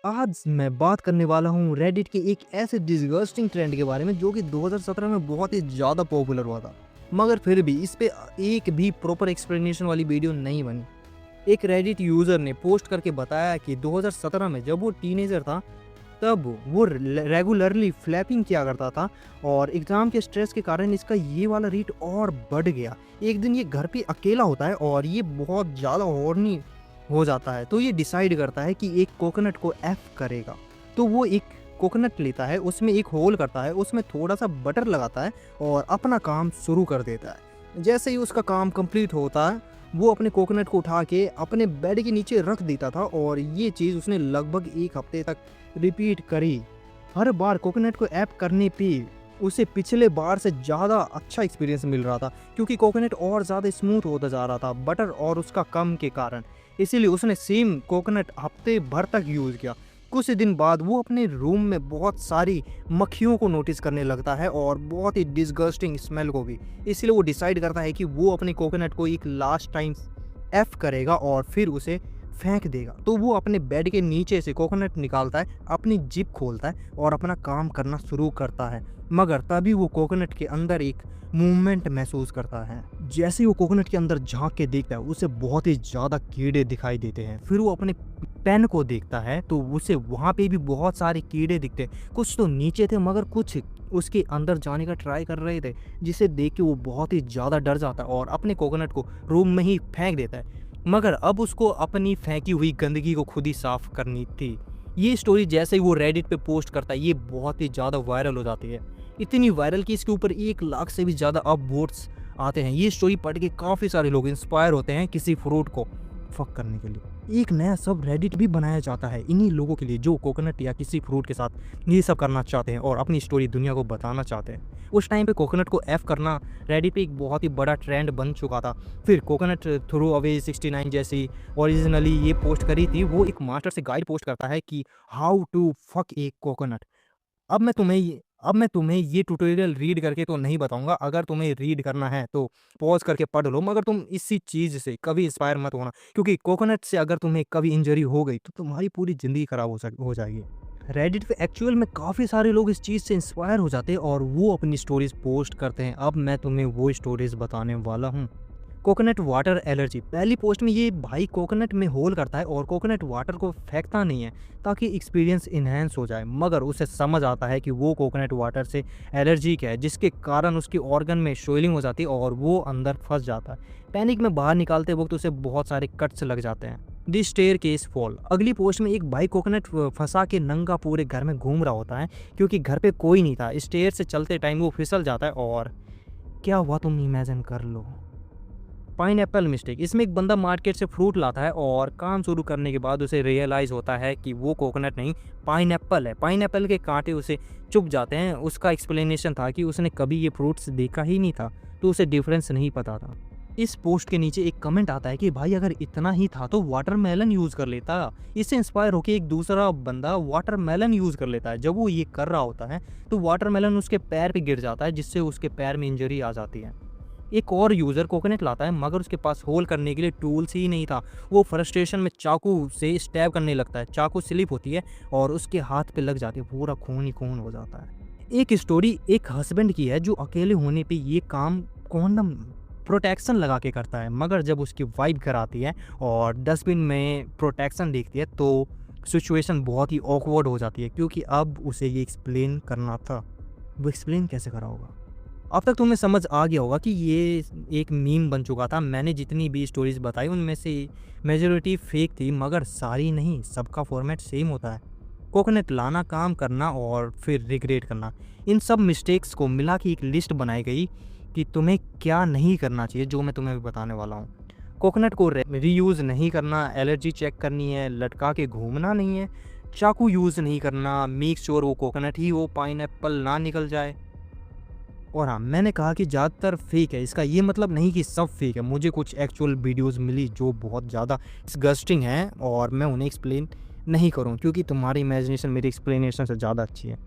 आज मैं बात करने वाला हूँ रेडिट के एक ऐसे डिसगस्टिंग ट्रेंड के बारे में जो कि 2017 में बहुत ही ज़्यादा पॉपुलर हुआ था, मगर फिर भी इस पे एक भी प्रॉपर एक्सप्लेनेशन वाली वीडियो नहीं बनी। एक रेडिट यूज़र ने पोस्ट करके बताया कि 2017 में जब वो टीनेजर था तब वो रेगुलरली फ्लैपिंग किया करता था और एग्ज़ाम के स्ट्रेस के कारण इसका ये वाला रेट और बढ़ गया। एक दिन ये घर पे अकेला होता है और ये बहुत ज़्यादा हॉर्नी हो जाता है, तो ये डिसाइड करता है कि एक कोकोनट को एफ करेगा। तो वो एक कोकोनट लेता है, उसमें एक होल करता है, उसमें थोड़ा सा बटर लगाता है और अपना काम शुरू कर देता है। जैसे ही उसका काम कंप्लीट होता है वो अपने कोकोनट को उठा के अपने बेड के नीचे रख देता था और ये चीज़ उसने लगभग 1 हफ्ते तक रिपीट करी। हर बार कोकोनट को ऐप करने पे उसे पिछले बार से ज़्यादा अच्छा एक्सपीरियंस मिल रहा था, क्योंकि कोकोनट और ज़्यादा स्मूथ होता जा रहा था बटर और उसका कम के कारण। इसीलिए उसने सेम कोकोनट हफ्ते भर तक यूज़ किया। कुछ दिन बाद वो अपने रूम में बहुत सारी मक्खियों को नोटिस करने लगता है और बहुत ही डिसगस्टिंग स्मेल को भी। इसलिए वो डिसाइड करता है कि वो अपने कोकोनट को एक लास्ट टाइम एफ करेगा और फिर उसे फेंक देगा। तो वो अपने बेड के नीचे से कोकोनट निकालता है, अपनी जिप खोलता है और अपना काम करना शुरू करता है। मगर तभी वो कोकोनट के अंदर एक मूवमेंट महसूस करता है। जैसे ही वो कोकोनट के अंदर झांक के देखता है उसे बहुत ही ज़्यादा कीड़े दिखाई देते हैं। फिर वो अपने पेन को देखता है तो उसे वहाँ पे भी बहुत सारे कीड़े दिखते हैं। कुछ तो नीचे थे मगर कुछ उसके अंदर जाने का ट्राई कर रहे थे, जिसे देख के वो बहुत ही ज़्यादा डर जाता है और अपने कोकोनट को रूम में ही फेंक देता है। मगर अब उसको अपनी फेंकी हुई गंदगी को खुद ही साफ करनी थी। ये स्टोरी जैसे ही वो रेडिट पे पोस्ट करता है ये बहुत ही ज़्यादा वायरल हो जाती है। इतनी वायरल कि इसके ऊपर 1 लाख से भी ज़्यादा अब वोट्स आते हैं। ये स्टोरी पढ़ के काफ़ी सारे लोग इंस्पायर होते हैं किसी फ्रूट को फक करने के लिए। एक नया सब रेडिट भी बनाया जाता है इन्हीं लोगों के लिए जो कोकोनट या किसी फ्रूट के साथ ये सब करना चाहते हैं और अपनी स्टोरी दुनिया को बताना चाहते हैं। उस टाइम पे कोकोनट को एफ करना रेडिट पे एक बहुत ही बड़ा ट्रेंड बन चुका था। फिर कोकोनट थ्रो अवे 69 जैसी ओरिजिनली ये पोस्ट करी थी, वो एक मास्टर से गाइड पोस्ट करता है कि how to fuck a coconut. अब मैं तुम्हें ये ट्यूटोरियल रीड करके तो नहीं बताऊंगा। अगर तुम्हें रीड करना है तो पॉज करके पढ़ लो, मगर तुम इसी चीज़ से कभी इंस्पायर मत होना, क्योंकि कोकोनट से अगर तुम्हें कभी इंजरी हो गई तो तुम्हारी पूरी ज़िंदगी खराब हो जाएगी। रेडिट पे एक्चुअल में काफ़ी सारे लोग इस चीज़ से इंस्पायर हो जाते हैं और वो अपनी स्टोरीज पोस्ट करते हैं। अब मैं तुम्हें वो स्टोरीज बताने वाला हूँ। Coconut water allergy. पहली पोस्ट में ये भाई कोकोनट में होल करता है और कोकोनट वाटर को फेंकता नहीं है ताकि एक्सपीरियंस इन्हेंस हो जाए, मगर उसे समझ आता है कि वो कोकोनट वाटर से एलर्जिक है, जिसके कारण उसके ऑर्गन में स्वेलिंग हो जाती है और वो अंदर फंस जाता है। पैनिक में बाहर निकालते वक्त उसे बहुत सारे कट्स लग जाते हैं। दी स्टेयर केस फॉल। अगली पोस्ट में एक भाई कोकोनट फंसा के नंगा पूरे घर में घूम रहा होता है क्योंकि घर पे कोई नहीं था। स्टेयर से चलते टाइम वो फिसल जाता है और क्या हुआ तुम इमेजिन कर लो। Pineapple mistake. इसमें एक बंदा मार्केट से फ्रूट लाता है और काम शुरू करने के बाद उसे रियलाइज़ होता है कि वो कोकोनट नहीं पाइनएप्पल है। पाइनएप्पल के कांटे उसे चुभ जाते हैं। उसका एक्सप्लेनेशन था कि उसने कभी ये फ्रूट्स देखा ही नहीं था, तो उसे डिफरेंस नहीं पता था। इस पोस्ट के नीचे एक कमेंट आता है कि भाई अगर इतना ही था तो वाटरमेलन यूज़ कर लेता। इससे इंस्पायर होकर एक दूसरा बंदा वाटरमेलन यूज़ कर लेता है। जब वो ये कर रहा होता है तो वाटरमेलन उसके पैर पे गिर जाता है, जिससे उसके पैर में इंजरी आ जाती है। एक और यूज़र कोकोनट लाता है मगर उसके पास होल करने के लिए टूल्स ही नहीं था। वो फ्रस्ट्रेशन में चाकू से स्टैब करने लगता है। चाकू स्लिप होती है और उसके हाथ पे लग जाती है, पूरा खून ही खून हो जाता है। एक स्टोरी एक हस्बैंड की है जो अकेले होने पे ये काम कॉन्डम प्रोटेक्शन लगा के करता है, मगर जब उसकी वाइफ घर आती है और डस्टबिन में प्रोटेक्शन देखती है तो सिचुएशन बहुत ही ऑकवर्ड हो जाती है, क्योंकि अब उसे ये एक्सप्लेन करना था। वो एक्सप्लेन कैसे करा होगा? अब तक तुम्हें समझ आ गया होगा कि ये एक मीम बन चुका था। मैंने जितनी भी स्टोरीज बताई उनमें से मेजॉरिटी फेक थी, मगर सारी नहीं। सबका फॉर्मेट सेम होता है, कोकोनट लाना, काम करना और फिर रिग्रेट करना। इन सब मिस्टेक्स को मिला के एक लिस्ट बनाई गई कि तुम्हें क्या नहीं करना चाहिए, जो मैं तुम्हें बताने वाला हूँ। कोकोनट को रीयूज़ नहीं करना, एलर्जी चेक करनी है, लटका के घूमना नहीं है, चाकू यूज़ नहीं करना, मेक श्योर वो कोकोनट ही हो, पाइनएप्पल ना निकल जाए। और हाँ, मैंने कहा कि ज़्यादातर फेक है, इसका ये मतलब नहीं कि सब फेक है। मुझे कुछ एक्चुअल वीडियोस मिली जो बहुत ज़्यादा डिस्गस्टिंग हैं और मैं उन्हें एक्सप्लेन नहीं करूँ, क्योंकि तुम्हारी इमेजिनेशन मेरी एक्सप्लेनेशन से ज़्यादा अच्छी है।